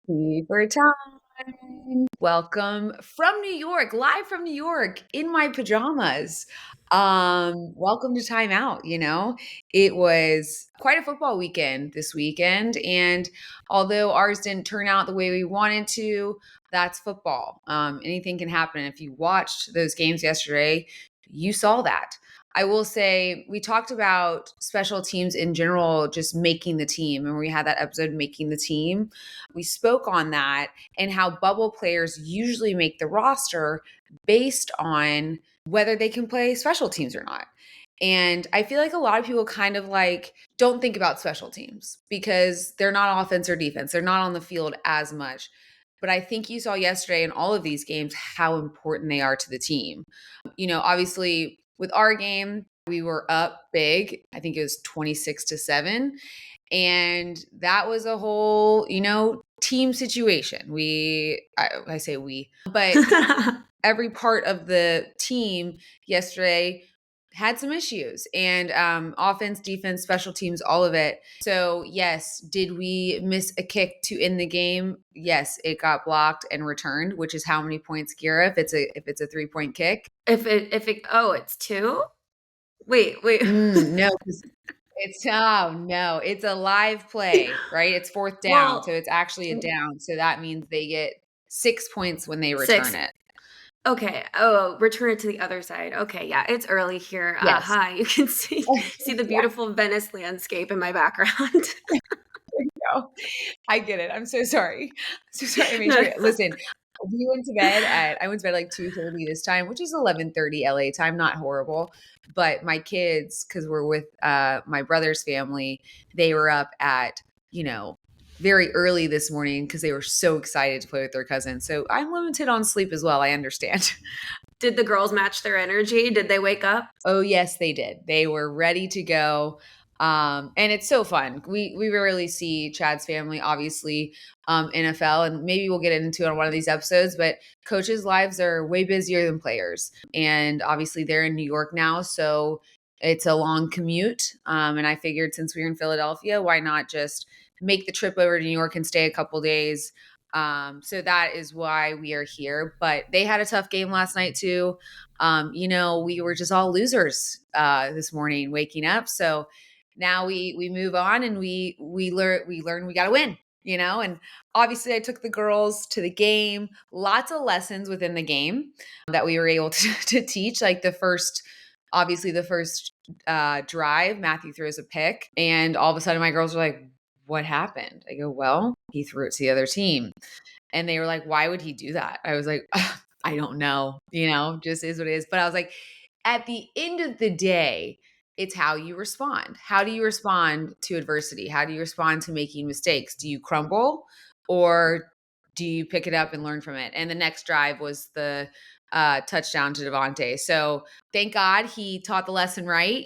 Fever time. Welcome from New York, live from New York in my pajamas. Welcome to Timeout. It was quite a football weekend this weekend. And although ours didn't turn out the way we wanted to, that's football. Anything can happen. If you watched those games yesterday, you saw that. I will say we talked about special teams in general, just making the team. And we had that episode, Making the Team. We spoke on that and how bubble players usually make the roster based on whether they can play special teams or not. And I feel like a lot of people kind of like don't think about special teams because they're not offense or defense. They're not on the field as much. But I think you saw yesterday in all of these games how important they are to the team. Obviously with our game, we were up big. I think it was 26-7. And that was a whole, team situation. I say we, but every part of the team yesterday had some issues and offense, defense, special teams, all of it. So yes, did we miss a kick to end the game? Yes, it got blocked and returned, which is how many points, Gira, if it's a 3-point kick? It's two? Wait. No, no, it's a live play, right? It's fourth down, so Well, it's actually a down. So that means they get 6 points when they return 6. it. Okay. Oh, return it to the other side. Okay, yeah, it's early here. Yes. Hi, you can see the Yeah, beautiful Venice landscape in my background. no, I get it. I'm so sorry. So sorry. I made No. sure. Listen, I went to bed like 2:30 this time, which is 11:30 LA time, not horrible. But my kids, because we're with my brother's family, they were up at, very early this morning because they were so excited to play with their cousins. So I'm limited on sleep as well. I understand. Did the girls match their energy? Did they wake up? Oh, yes, they did. They were ready to go. And it's so fun. We rarely see Chad's family, obviously, NFL, and maybe we'll get into it on one of these episodes, but coaches' lives are way busier than players. And obviously they're in New York now, so it's a long commute. And I figured since we were in Philadelphia, why not just make the trip over to New York and stay a couple days? So that is why we are here. But they had a tough game last night too. We were just all losers this morning waking up. So now we move on and we learn we got to win. And obviously I took the girls to the game. Lots of lessons within the game that we were able to teach. Like obviously the first drive, Matthew throws a pick, and all of a sudden my girls are like, "What happened?" I go, "Well, he threw it to the other team." And they were like, "Why would he do that?" I was like, "I don't know, just is what it is." But I was like, at the end of the day, it's how you respond. How do you respond to adversity? How do you respond to making mistakes? Do you crumble or do you pick it up and learn from it? And the next drive was the touchdown to Devontae. So thank God he taught the lesson right.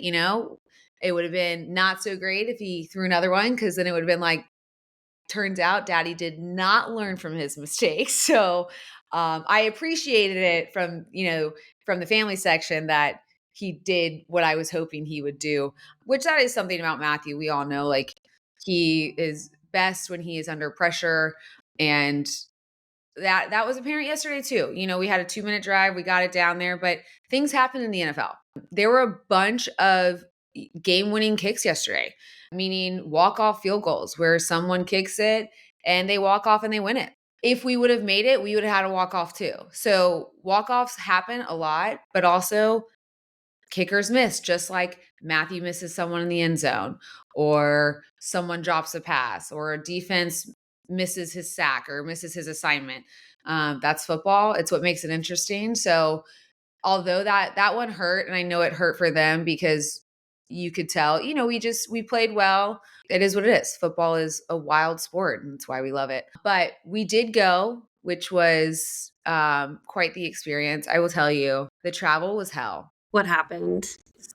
It would have been not so great if he threw another one because then it would have been like, turns out daddy did not learn from his mistakes. So I appreciated it from the family section that he did what I was hoping he would do, which that is something about Matthew. We all know, like, he is best when he is under pressure. And that was apparent yesterday too. We had a 2-minute drive, we got it down there, but things happen in the NFL. There were a bunch of game-winning kicks yesterday, meaning walk-off field goals where someone kicks it and they walk off and they win it. If we would have made it, we would have had a walk-off too. So walk-offs happen a lot, but also kickers miss, just like Matthew misses someone in the end zone, or someone drops a pass, or a defense misses his sack or misses his assignment. That's football. It's what makes it interesting. So although that one hurt, and I know it hurt for them because you could tell, we played well. It is what it is. Football is a wild sport, and that's why we love it. But we did go, which was quite the experience. I will tell you, the travel was hell. What happened?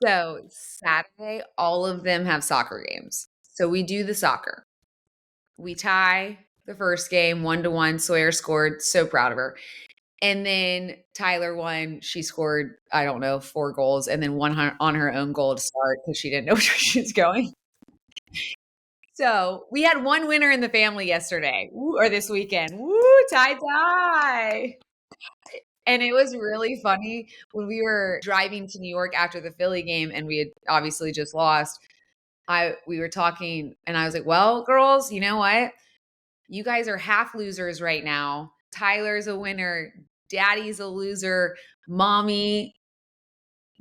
So Saturday, all of them have soccer games. So we do the soccer. We tie the first game 1-1. Sawyer scored. So proud of her. And then Tyler won. She scored, I don't know, 4 goals and then won on her own goal to start because she didn't know where she was going. So we had one winner in the family yesterday, or this weekend. Woo, tie. And it was really funny when we were driving to New York after the Philly game and we had obviously just lost. We were talking and I was like, "Well, girls, you know what? You guys are half losers right now. Tyler's a winner, Daddy's a loser, Mommy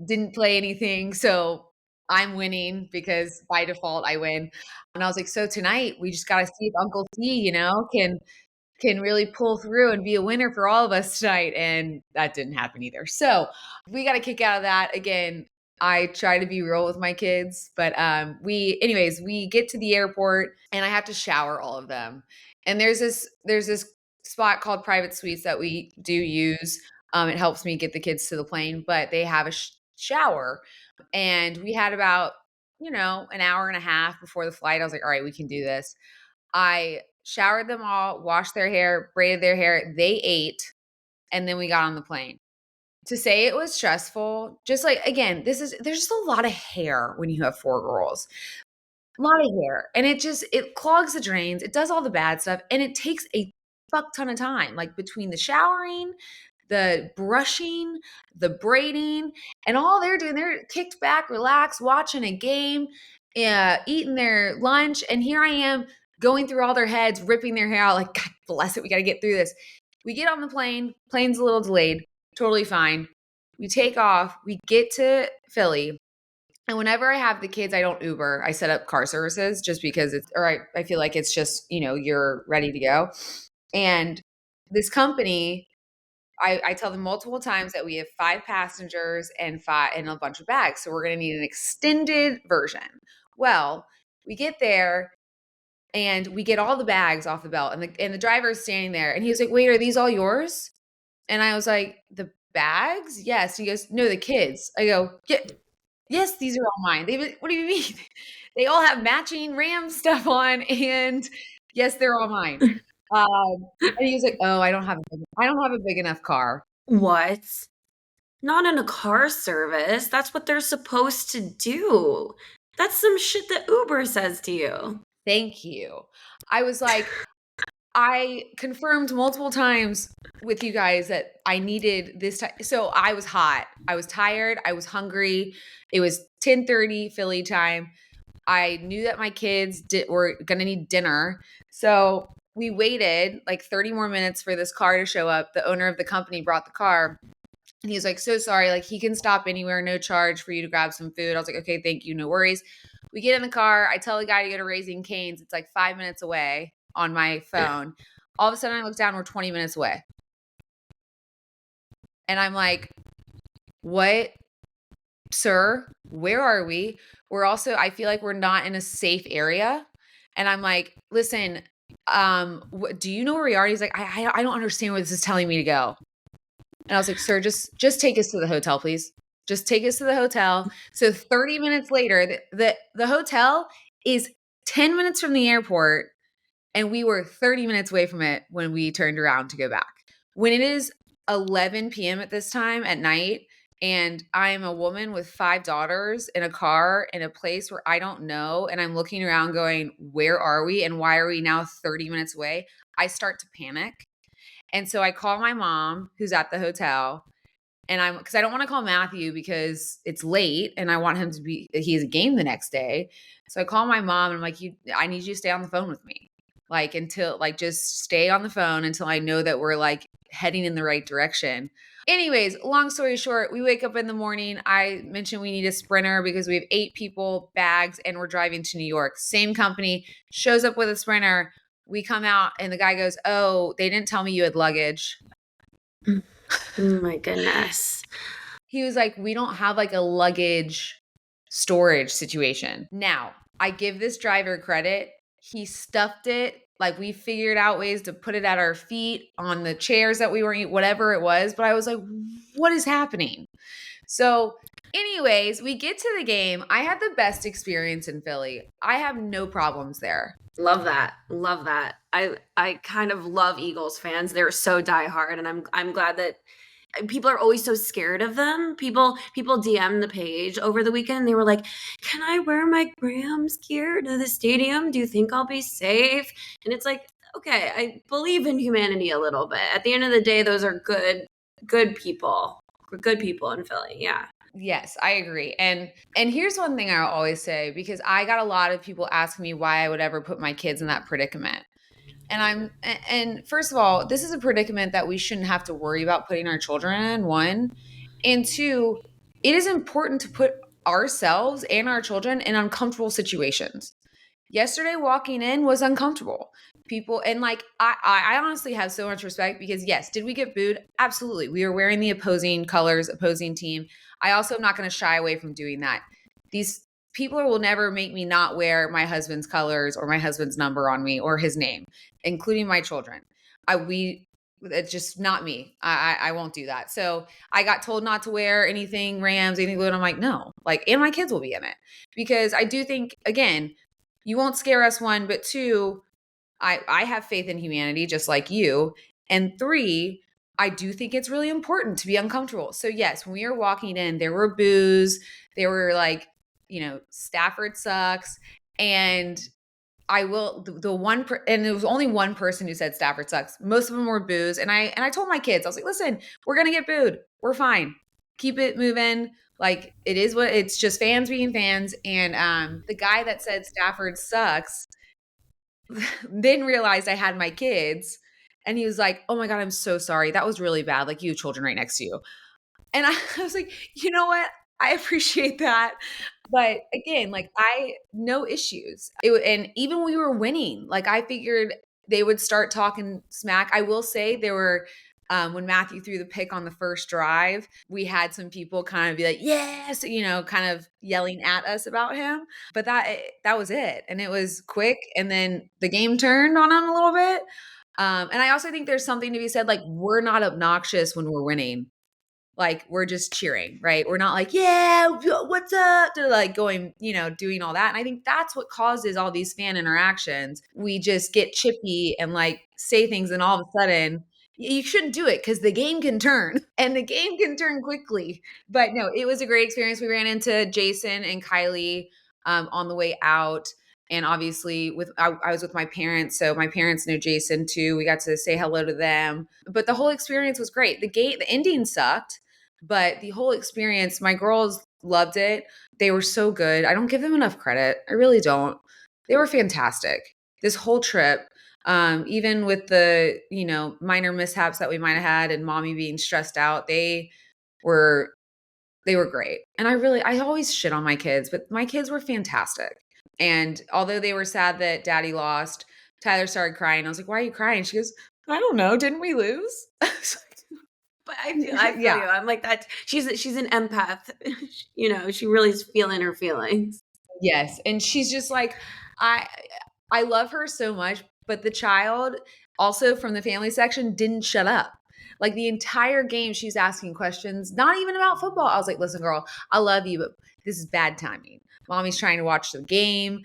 didn't play anything, so I'm winning because by default I win." And I was like, "So tonight we just got to see if Uncle T, can really pull through and be a winner for all of us tonight." And that didn't happen either. So we got a kick out of that. Again, I try to be real with my kids, but we get to the airport and I have to shower all of them. And there's this spot called private suites that we do use. It helps me get the kids to the plane, but they have a shower. And we had about, an hour and a half before the flight. I was like, all right, we can do this. I showered them all, washed their hair, braided their hair. They ate, and then we got on the plane. To say it was stressful, just like again, there's just a lot of hair when you have 4 girls. A lot of hair. And it clogs the drains, it does all the bad stuff, and it takes a fuck ton of time, like between the showering, the brushing, the braiding, and all they're doing, they're kicked back, relaxed, watching a game, eating their lunch, and here I am going through all their heads, ripping their hair out, like, God bless it, we gotta get through this. We get on the plane, plane's a little delayed, totally fine. We take off, we get to Philly, and whenever I have the kids, I don't Uber. I set up car services just because I feel like it's just, you're ready to go. And this company, I tell them multiple times that we have 5 passengers and a bunch of bags. So we're going to need an extended version. Well, we get there and we get all the bags off the belt and the driver is standing there and he was like, "Wait, are these all yours?" And I was like, "The bags?" "Yes." He goes, "No, the kids." I go, "Yeah, yes, these are all mine." What do you mean? They all have matching Ram stuff on, and yes, they're all mine. And he was like, "Oh, I don't have a big enough car." What? Not in a car service. That's what they're supposed to do. That's some shit that Uber says to you. Thank you. I was like, I confirmed multiple times with you guys that I needed this time. So I was hot. I was tired. I was hungry. It was 10:30 Philly time. I knew that my kids were going to need dinner. So we waited like 30 more minutes for this car to show up. The owner of the company brought the car. And he was like, "So sorry, like he can stop anywhere, no charge for you to grab some food." I was like, "Okay, thank you, no worries." We get in the car. I tell the guy to go to Raising Cane's. It's like 5 minutes away on my phone. All of a sudden I look down, we're 20 minutes away. And I'm like, "What? Sir, where are we?" I feel like we're not in a safe area. And I'm like, "Listen, do you know where we are?" He's like, I don't understand where this is telling me to go." And I was like, "Sir, just take us to the hotel, please. Just take us to the hotel." So 30 minutes later, the hotel is 10 minutes from the airport, and we were 30 minutes away from it when we turned around to go back. When it is 11 p.m. at this time at night, and I'm a woman with 5 daughters in a car in a place where I don't know, and I'm looking around going, "Where are we? And why are we now 30 minutes away?" I start to panic. And so I call my mom, who's at the hotel, and because I don't want to call Matthew because it's late and I want him he has a game the next day. So I call my mom and I'm like, I need you to stay on the phone with me. Like just stay on the phone until I know that we're like heading in the right direction. Anyways, long story short, we wake up in the morning. I mentioned we need a sprinter because we have 8 people, bags, and we're driving to New York. Same company shows up with a sprinter. We come out and the guy goes, "Oh, they didn't tell me you had luggage." Oh my goodness. He was like, "We don't have like a luggage storage situation." Now, I give this driver credit. He stuffed it. Like we figured out ways to put it at our feet on the chairs that we were in, whatever it was. But I was like, "What is happening?" So, anyways, we get to the game. I had the best experience in Philly. I have no problems there. Love that. Love that. I kind of love Eagles fans. They're so diehard, and I'm glad that people are always so scared of them. People DM the page over the weekend. They were like, "Can I wear my Grams gear to the stadium? Do you think I'll be safe?" And it's like, okay, I believe in humanity a little bit. At the end of the day, those are good people. Good people in Philly. Yeah. Yes, I agree. And here's one thing I'll always say, because I got a lot of people asking me why I would ever put my kids in that predicament. And first of all, this is a predicament that we shouldn't have to worry about putting our children in, one. And two, it is important to put ourselves and our children in uncomfortable situations. Yesterday walking in was uncomfortable. People, and like I honestly have so much respect, because yes, did we get booed? Absolutely. We were wearing the opposing colors, opposing team. I also am not going to shy away from doing that. These people will never make me not wear my husband's colors or my husband's number on me or his name, including my children. It's just not me. I won't do that. So I got told not to wear anything Rams, anything blue, and I'm like, no, like, and my kids will be in it, because I do think, again, you won't scare us, one, but two, I have faith in humanity just like you. And three, I do think it's really important to be uncomfortable. So yes, when we were walking in, there were boos. There were like, Stafford sucks. And I will the one and there was only one person who said Stafford sucks. Most of them were boos. And I told my kids, I was like, listen, we're gonna get booed. We're fine. Keep it moving. Like, it is what it's just fans being fans. And the guy that said Stafford sucks then realized I had my kids, and he was like, "Oh my god, I'm so sorry. That was really bad. Like, you have children right next to you." And I was like, "You know what? I appreciate that." But again, like, I no issues. And even when we were winning, like, I figured they would start talking smack. I will say there were when Matthew threw the pick on the first drive, we had some people kind of be like, "Yes," kind of yelling at us about him. But that was it, and it was quick, and then the game turned on him a little bit. And I also think there's something to be said, like, we're not obnoxious when we're winning. Like, we're just cheering, right? We're not like, "Yeah, what's up?" To like going, doing all that. And I think that's what causes all these fan interactions. We just get chippy and like say things, and all of a sudden, you shouldn't do it, because the game can turn and the game can turn quickly. But no, it was a great experience. We ran into Jason and Kylie on the way out. And obviously, I was with my parents, so my parents know Jason too. We got to say hello to them, but the whole experience was great. The ending sucked, but the whole experience, my girls loved it. They were so good. I don't give them enough credit. I really don't. They were fantastic. This whole trip, even with the, minor mishaps that we might have had and mommy being stressed out, were they were great. And I always shit on my kids, but my kids were fantastic. And although they were sad that daddy lost, Tyler started crying. I was like, "Why are you crying?" She goes, "I don't know. Didn't we lose?" But I feel you. Yeah. I'm like that. She's an empath. She really is feeling her feelings. Yes, and she's just like, I I love her so much, but the child, also from the family section, didn't shut up. Like, the entire game, she's asking questions, not even about football. I was like, "Listen, girl, I love you, but this is bad timing. Mommy's trying to watch the game.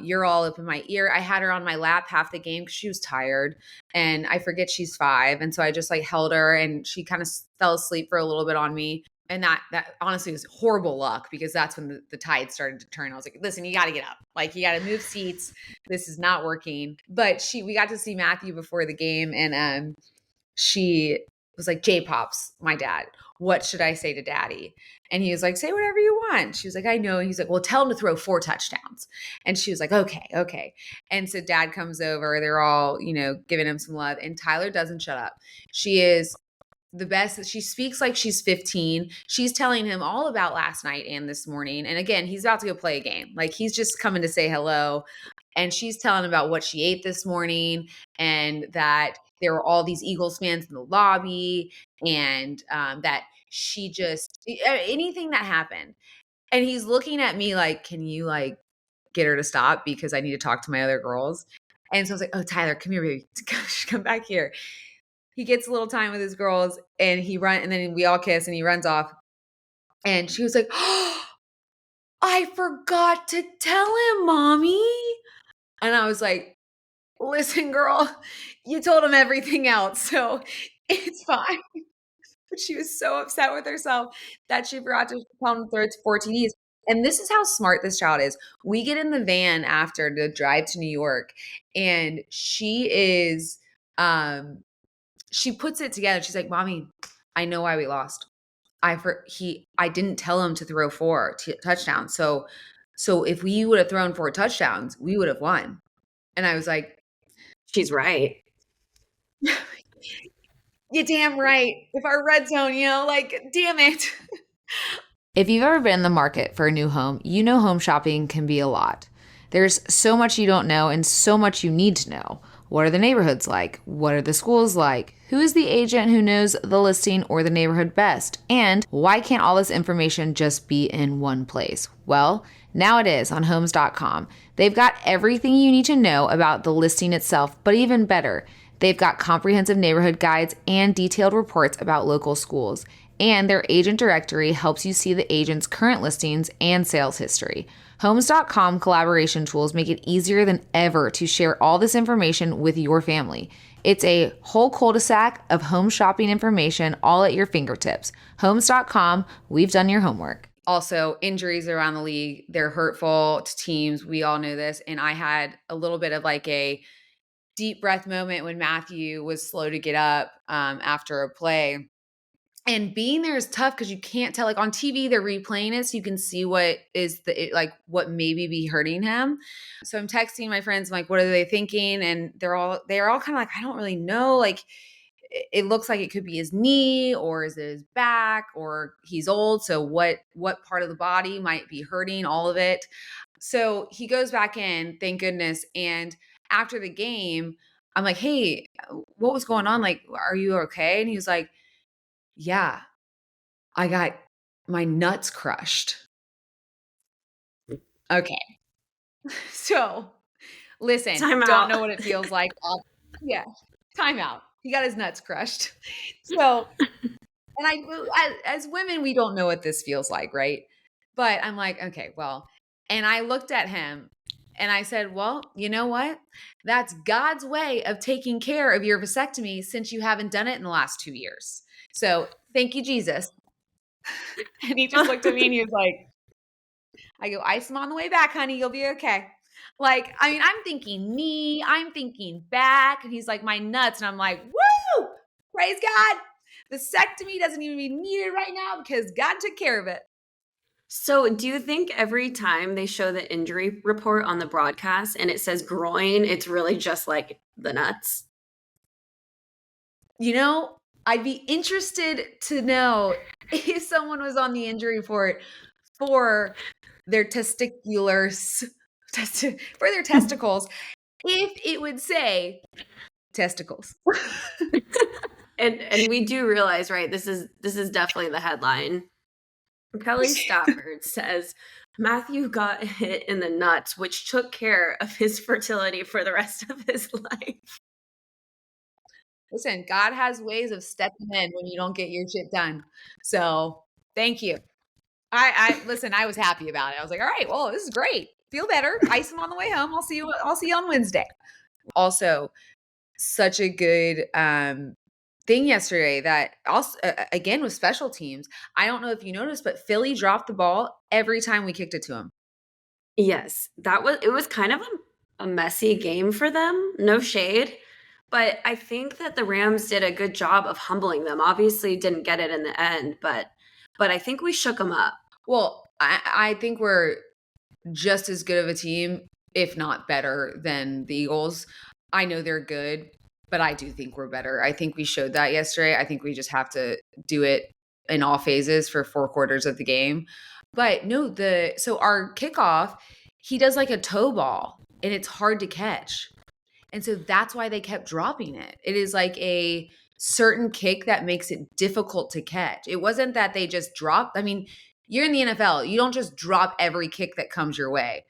You're all up in my ear." I had her on my lap half the game because she was tired, and I forget she's 5, and so I just like held her, and she kind of fell asleep for a little bit on me. And that honestly was horrible luck, because that's when the tide started to turn. I was like, "Listen, you got to get up. Like, you got to move seats. This is not working." But we got to see Matthew before the game, and she was like, "J Pops, my dad, what should I say to daddy?" And he was like, "Say whatever you want." She was like, "I know." And he's like, "Well, tell him to throw 4 touchdowns." And she was like, "Okay, okay." And so dad comes over. They're all, giving him some love. And Tyler doesn't shut up. She is the best. She speaks like she's 15. She's telling him all about last night and this morning. And again, he's about to go play a game. Like, he's just coming to say hello. And she's telling about what she ate this morning, and that there were all these Eagles fans in the lobby, and that she just anything that happened. And he's looking at me like, "Can you like get her to stop, because I need to talk to my other girls?" And so I was like, "Oh, Tyler, come here, baby. Come back here." He gets a little time with his girls, and and then we all kiss, and he runs off. And she was like, "Oh, I forgot to tell him, mommy." And I was like, "Listen, girl, you told him everything else, so it's fine." But she was so upset with herself that she forgot to tell him to throw it to 14 And this is how smart this child is. We get in the van after to drive to New York, and she puts it together. She's like, "Mommy, I know why we lost. I didn't tell him to throw touchdowns. So if we would have thrown 4 touchdowns, we would have won." And I was like, She's right. "You're damn right. If our red zone, like, damn it." If you've ever been in the market for a new home, you know home shopping can be a lot. There's so much you don't know and so much you need to know. What are the neighborhoods like? What are the schools like? Who is the agent who knows the listing or the neighborhood best? And why can't all this information just be in one place? Well, now it is on Homes.com. They've got everything you need to know about the listing itself, but even better, they've got comprehensive neighborhood guides and detailed reports about local schools. And their agent directory helps you see the agent's current listings and sales history. Homes.com collaboration tools make it easier than ever to share all this information with your family. It's a whole cul-de-sac of home shopping information all at your fingertips. Homes.com, we've done your homework. Also, injuries around the league, they're hurtful to teams. We all know this. And I had a little bit of like a deep breath moment when Matthew was slow to get up after a play. And being there is tough because you can't tell. Like on TV, they're replaying it, so you can see what what maybe be hurting him. So I'm texting my friends, I'm like, "What are they thinking?" And they're all kind of like, "I don't really know. Like, it looks like it could be his knee, or is it his back, or he's old. So what part of the body might be hurting? All of it." So he goes back in, thank goodness. And after the game, I'm like, "Hey, what was going on? Like, are you okay?" And he was like, "Yeah, I got my nuts crushed." Okay. So, listen, Time don't out. know what it feels like. Yeah, timeout. He got his nuts crushed. So, and as women, we don't know what this feels like, right? But I'm like, okay, well, and I looked at him and I said, "Well, you know what? That's God's way of taking care of your vasectomy since you haven't done it in the last 2 years. So, thank you, Jesus." And he just looked at me and he was like, I go, "Ice him on the way back, honey. You'll be okay." Like, I mean, I'm thinking knee, I'm thinking back. And he's like, "My nuts." And I'm like, "Woo! Praise God. Vasectomy doesn't even be needed right now because God took care of it." So, do you think every time they show the injury report on the broadcast and it says groin, it's really just like the nuts? I'd be interested to know if someone was on the injury report for their for their testicles, if it would say testicles. And we do realize, right? This is definitely the headline. Kelly Stafford says Matthew got hit in the nuts, which took care of his fertility for the rest of his life. Listen, God has ways of stepping in when you don't get your shit done. So thank you. I listen, I was happy about it. I was like, "All right, well, this is great. Feel better. Ice him on the way home. I'll see you on Wednesday." Also, such a good thing yesterday that also again with special teams. I don't know if you noticed, but Philly dropped the ball every time we kicked it to him. Yes, it was kind of a messy game for them, no shade. But I think that the Rams did a good job of humbling them. Obviously didn't get it in the end, but I think we shook them up. Well, I think we're just as good of a team, if not better, than the Eagles. I know they're good, but I do think we're better. I think we showed that yesterday. I think we just have to do it in all phases for 4 quarters of the game. But no, so our kickoff, he does like a toe ball and it's hard to catch. And so that's why they kept dropping it. It is like a certain kick that makes it difficult to catch. It wasn't that they just dropped. I mean, you're in the NFL. You don't just drop every kick that comes your way.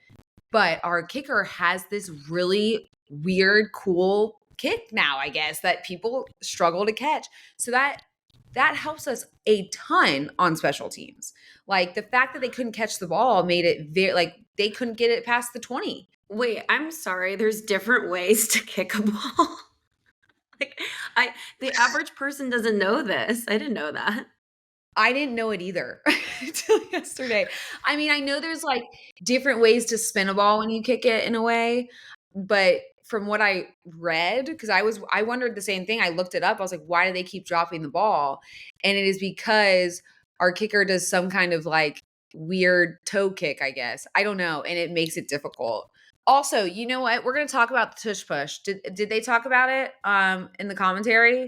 But our kicker has this really weird, cool kick now, I guess, that people struggle to catch. So that helps us a ton on special teams. Like the fact that they couldn't catch the ball made it very like they couldn't get it past the 20. Wait, I'm sorry. There's different ways to kick a ball. Like, the average person doesn't know this. I didn't know that. I didn't know it either until yesterday. I mean, I know there's like different ways to spin a ball when you kick it in a way, but from what I read, because I wondered the same thing. I looked it up. I was like, why do they keep dropping the ball? And it is because our kicker does some kind of like weird toe kick, I guess. I don't know. And it makes it difficult. Also, you know what? We're going to talk about the tush push. Did they talk about it in the commentary?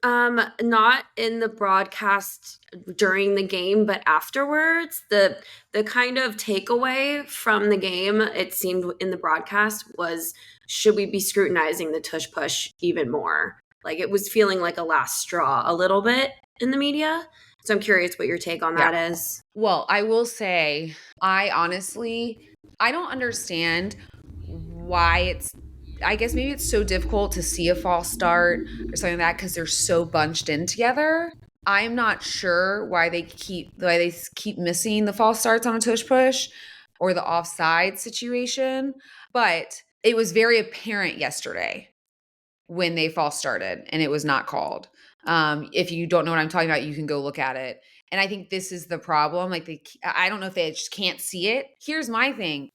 Not in the broadcast during the game, but afterwards. The kind of takeaway from the game, it seemed in the broadcast, was should we be scrutinizing the tush push even more? Like, it was feeling like a last straw a little bit in the media. So I'm curious what your take on that is. Well, I will say, I don't understand why I guess maybe it's so difficult to see a false start or something like that because they're so bunched in together. I'm not sure why they keep missing the false starts on a tush push or the offside situation, but it was very apparent yesterday when they false started and it was not called. If you don't know what I'm talking about, you can go look at it. And I think this is the problem. Like I don't know if they just can't see it. Here's my thing.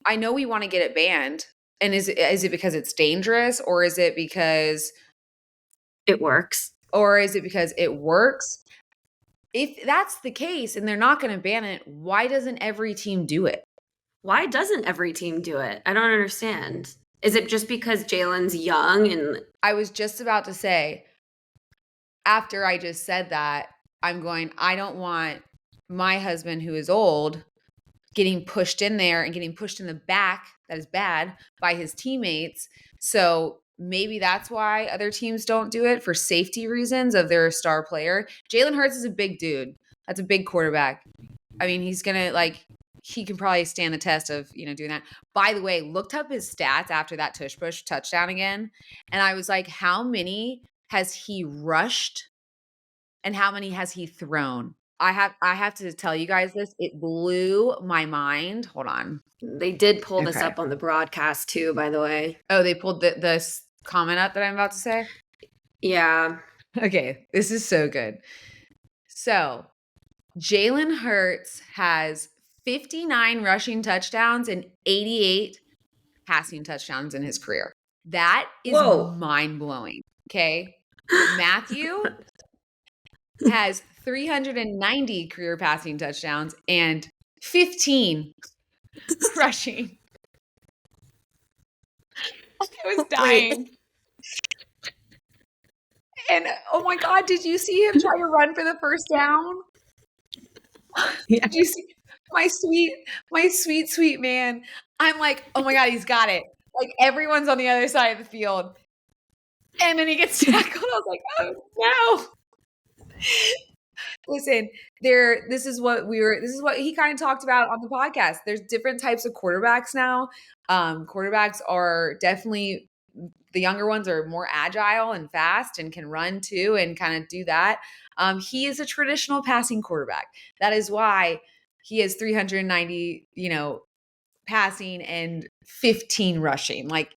I know we want to get it banned. And is it because it's dangerous or is it because it works? Or is it because it works? If that's the case and they're not going to ban it, why doesn't every team do it? Why doesn't every team do it? I don't understand. Is it just because Jalen's young? And I was just about to say, after I just said that, I don't want my husband who is old getting pushed in there and getting pushed in the back, that is bad, by his teammates. So maybe that's why other teams don't do it for safety reasons of their star player. Jalen Hurts is a big dude. That's a big quarterback. I mean, he can probably stand the test of, doing that. By the way, looked up his stats after that tush push touchdown again. And I was like, how many has he rushed and how many has he thrown? I have to tell you guys this. It blew my mind. Hold on. They did pull this up on the broadcast too, by the way. Oh, they pulled this comment up that I'm about to say? Yeah. Okay. This is so good. So Jalen Hurts has 59 rushing touchdowns and 88 passing touchdowns in his career. That is mind-blowing. Okay. Matthew has 390 career passing touchdowns and 15 rushing. I was dying. And oh my God, did you see him try to run for the first down? Yeah. Did you see my sweet man? I'm like, oh my God, he's got it. Like everyone's on the other side of the field. And then he gets tackled. I was like, oh no. Listen, this is what he kind of talked about on the podcast. There's different types of quarterbacks now. Quarterbacks are definitely, the younger ones are more agile and fast and can run too and kind of do that. He is a traditional passing quarterback. That is why he has 390, passing and 15 rushing. Like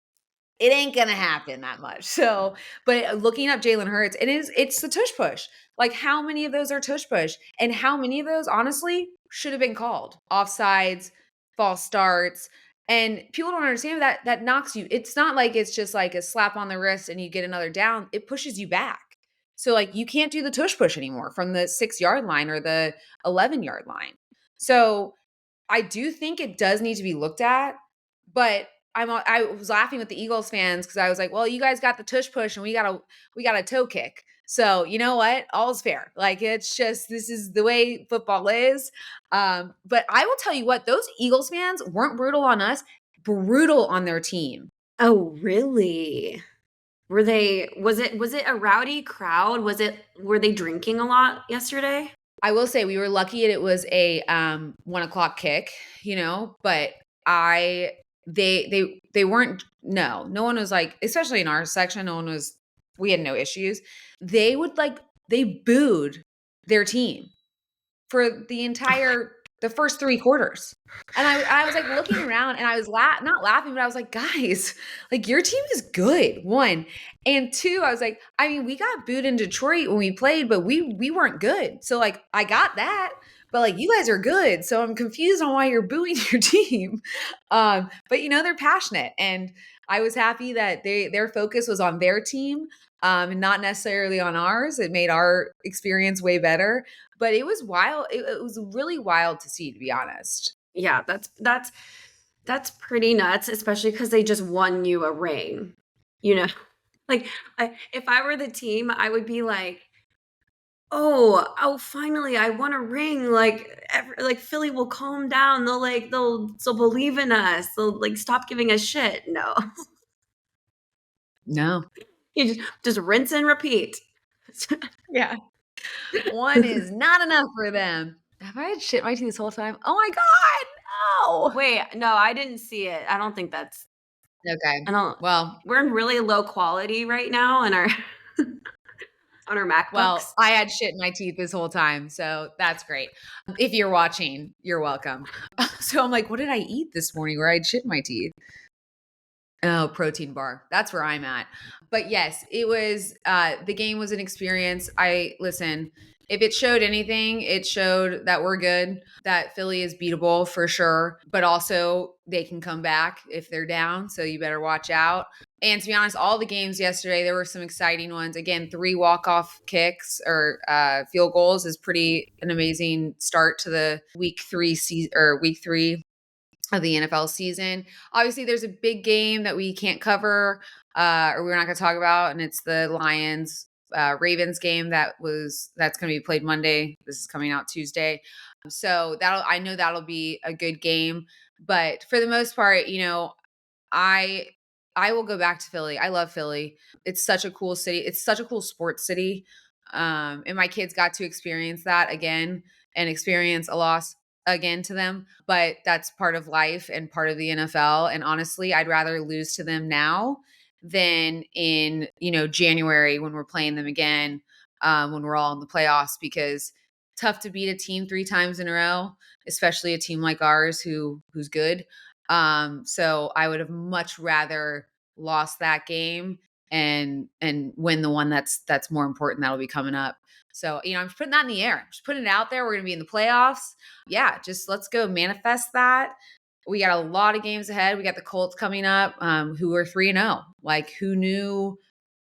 it ain't gonna happen that much. So, but looking up Jalen Hurts, it's the tush push. Like how many of those are tush push, and how many of those honestly should have been called offsides, false starts, and people don't understand that knocks you. It's not like it's just like a slap on the wrist and you get another down. It pushes you back. So like you can't do the tush push anymore from the 6-yard line or the 11-yard line. So I do think it does need to be looked at, but I was laughing with the Eagles fans because I was like, well, you guys got the tush push and we got a toe kick. So you know what? All's fair. Like it's just, this is the way football is. But I will tell you what, those Eagles fans weren't brutal on us, brutal on their team. Oh, really? Was it a rowdy crowd? Were they drinking a lot yesterday? I will say we were lucky it was a 1:00 kick, but they weren't, no one was like, especially in our section, we had no issues. They booed their team for the entire the first 3 quarters. And I was like looking around and I was not laughing, but I was like, guys, like your team is good. 1. And 2, I was like, I mean, we got booed in Detroit when we played, but we weren't good. So like I got that. But like you guys are good. So I'm confused on why you're booing your team. But they're passionate. And I was happy that their focus was on their team, and not necessarily on ours. It made our experience way better. But it was wild. It was really wild to see, to be honest. Yeah, that's pretty nuts, especially because they just won you a ring. Like if I were the team, I would be like, oh, finally, I won a ring. Like Philly will calm down. They'll believe in us. They'll like stop giving us shit. No, No. you just rinse and repeat. Yeah. 1 is not enough for them. Have I had shit in my teeth this whole time? Oh my God, no. Wait, no, I didn't see it. I don't think that's. Okay. I don't. Well, We're in really low quality right now on our on our MacBooks. I had shit in my teeth this whole time, so that's great. If you're watching, you're welcome. So I'm like, what did I eat this morning where I had shit in my teeth? Oh, protein bar. That's where I'm at. But yes, it was the game was an experience. Listen, if it showed anything, it showed that we're good, that Philly is beatable for sure, but also they can come back if they're down, so you better watch out. And to be honest, all the games yesterday, there were some exciting ones. Again, 3 walk-off kicks or field goals is an amazing start to the week 3 of the NFL season. Obviously, there's a big game that we can't cover or we're not going to talk about, and it's the Lions Ravens game that's going to be played Monday. This is coming out Tuesday. So I know that'll be a good game, but for the most part, I will go back to Philly. I love Philly. It's such a cool city. It's such a cool sports city. And my kids got to experience that again and experience a loss again to them, but that's part of life and part of the NFL. And honestly, I'd rather lose to them now than in, January when we're playing them again, when we're all in the playoffs, because tough to beat a team 3 times in a row, especially a team like ours who's good. So I would have much rather lost that game and win the one that's more important that'll be coming up. So, I'm just putting that in the air. I'm just putting it out there. We're going to be in the playoffs. Yeah, just let's go manifest that. We got a lot of games ahead. We got the Colts coming up, who are 3-0. Like, who knew?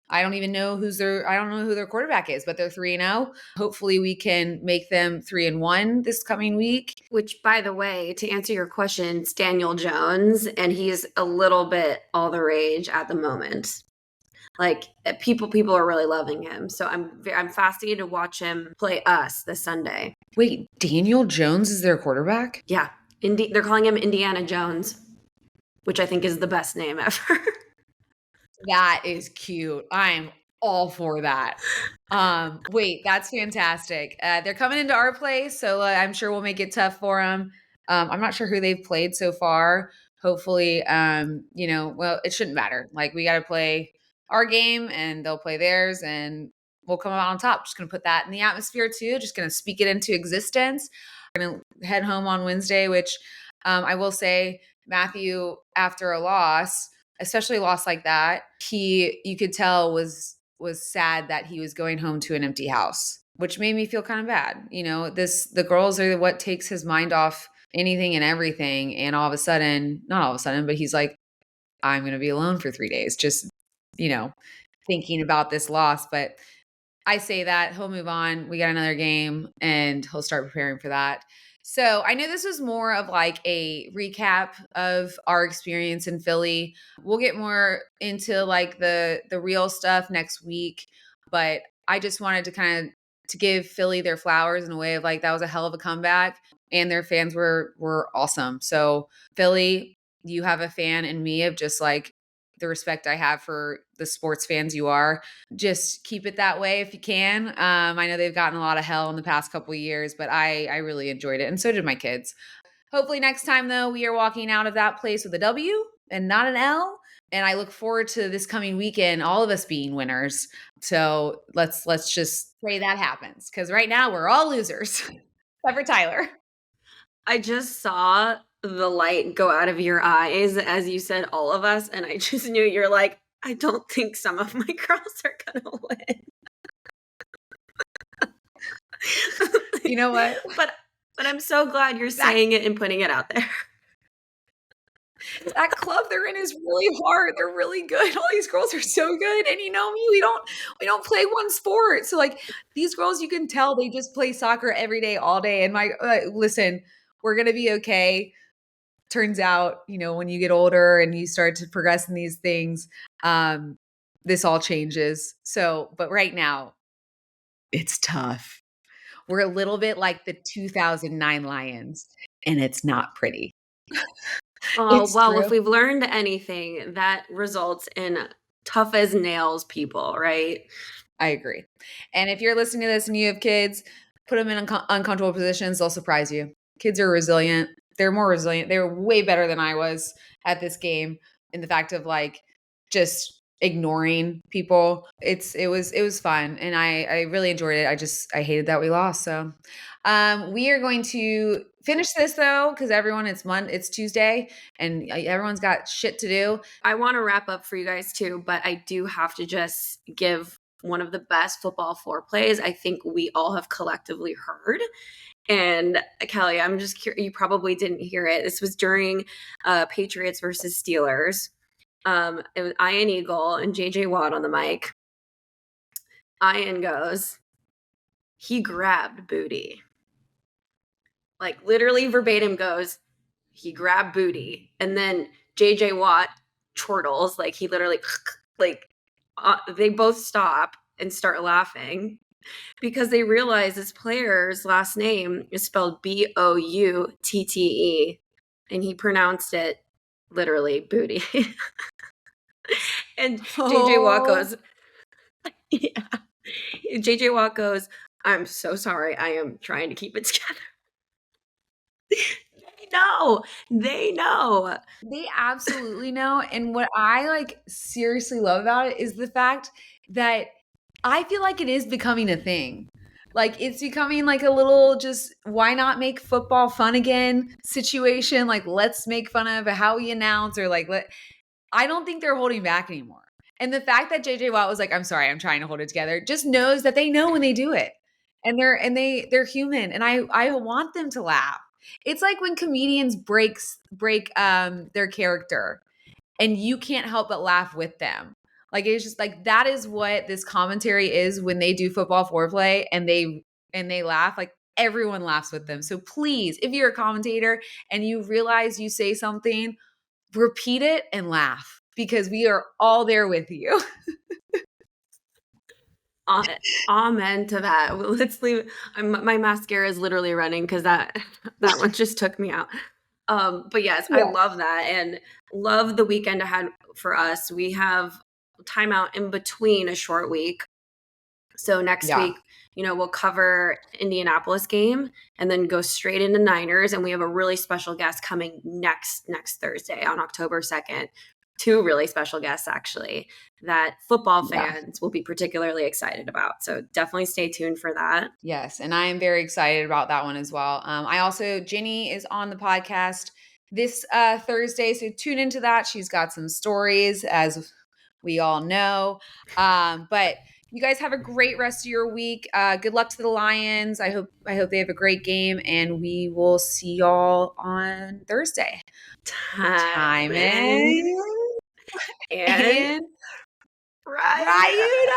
I don't even know I don't know who their quarterback is, but they're 3-0. Hopefully we can make them 3-1 this coming week. Which, by the way, to answer your question, it's Daniel Jones, and he's a little bit all the rage at the moment. Like people are really loving him. So I'm fascinated to watch him play us this Sunday. Wait, Daniel Jones is their quarterback? Yeah. They're calling him Indiana Jones, which I think is the best name ever. That is cute. I'm all for that. Wait, that's fantastic. They're coming into our place, so I'm sure we'll make it tough for them. I'm not sure who they've played so far. Hopefully, well, it shouldn't matter. Like, we got to play our game and they'll play theirs and we'll come out on top. Just going to put that in the atmosphere too. Just going to speak it into existence. We're going to head home on Wednesday, which I will say, Matthew, after a loss, especially a loss like that, you could tell was sad that he was going home to an empty house, which made me feel kind of bad. The girls are what takes his mind off anything and everything. And all of a sudden, not all of a sudden, but he's like, I'm going to be alone for 3 days. Just, thinking about this loss. But I say that he'll move on. We got another game and he'll start preparing for that. So I know this was more of like a recap of our experience in Philly. We'll get more into like the real stuff next week, but I just wanted to give Philly their flowers in a way of like, that was a hell of a comeback and their fans were awesome. So Philly, you have a fan in me of just like the respect I have for the sports fans you are. Just keep it that way if you can. I know they've gotten a lot of hell in the past couple of years, but I really enjoyed it. And so did my kids. Hopefully next time though, we are walking out of that place with a W and not an L. And I look forward to this coming weekend, all of us being winners. So let's just pray that happens. Cause right now we're all losers. Except for Tyler. I just saw the light go out of your eyes as you said all of us, and I just knew you're like, I don't think some of my girls are gonna win. You know what? But I'm so glad you're saying it and putting it out there. That club they're in is really hard. They're really good. All these girls are so good. And you know me, we don't play one sport. So like these girls, you can tell they just play soccer every day, all day. And listen, we're gonna be okay. Turns out, when you get older and you start to progress in these things, this all changes. So, but right now, it's tough. We're a little bit like the 2009 Lions, and it's not pretty. Oh, It's well, if true. we've learned anything, that results in tough as nails people, right? I agree. And if you're listening to this and you have kids, put them in uncomfortable positions. They'll surprise you. Kids are resilient. They're more resilient. They're way better than I was at this game in the fact of like just ignoring people. It was fun and I really enjoyed it. I hated that we lost. So we are going to finish this though because everyone it's Tuesday and everyone's got shit to do. I want to wrap up for you guys too, but I do have to just give one of the best football foreplays I think we all have collectively heard. And Kelly, I'm just curious, you probably didn't hear it. This was during Patriots versus Steelers. It was Ian Eagle and JJ Watt on the mic. Ian goes, he grabbed booty. Like literally verbatim goes, he grabbed booty. And then JJ Watt chortles, like he literally, like they both stop and start laughing because they realize this player's last name is spelled Boutte, and he pronounced it literally booty. And JJ Watt goes, yeah. JJ Watt goes, I'm so sorry. I am trying to keep it together. They know. They absolutely know. And what I like seriously love about it is the fact that I feel like it is becoming a thing. Like it's becoming like a little just why not make football fun again situation. Like let's make fun of how we announce or like I don't think they're holding back anymore. And the fact that JJ Watt was like, I'm sorry, I'm trying to hold it together, just knows that they know when they do it. And they're human. And I want them to laugh. It's like when comedians break their character and you can't help but laugh with them. Like it's just like that is what this commentary is when they do football foreplay and they laugh. Like everyone laughs with them. So please, if you're a commentator and you realize you say something, repeat it and laugh because we are all there with you. Amen to that. Let's leave. My mascara is literally running because that one just took me out. But yes, I love that and love the weekend ahead for us. We have timeout in between a short week. So next week, we'll cover Indianapolis game and then go straight into Niners. And we have a really special guest coming next Thursday on October 2nd. Two really special guests, actually, that football fans will be particularly excited about. So definitely stay tuned for that. Yes, and I am very excited about that one as well. Ginny is on the podcast this Thursday, so tune into that. She's got some stories, as we all know. But you guys have a great rest of your week. Good luck to the Lions. I hope they have a great game, and we will see y'all on Thursday. Time in. And Ryuda!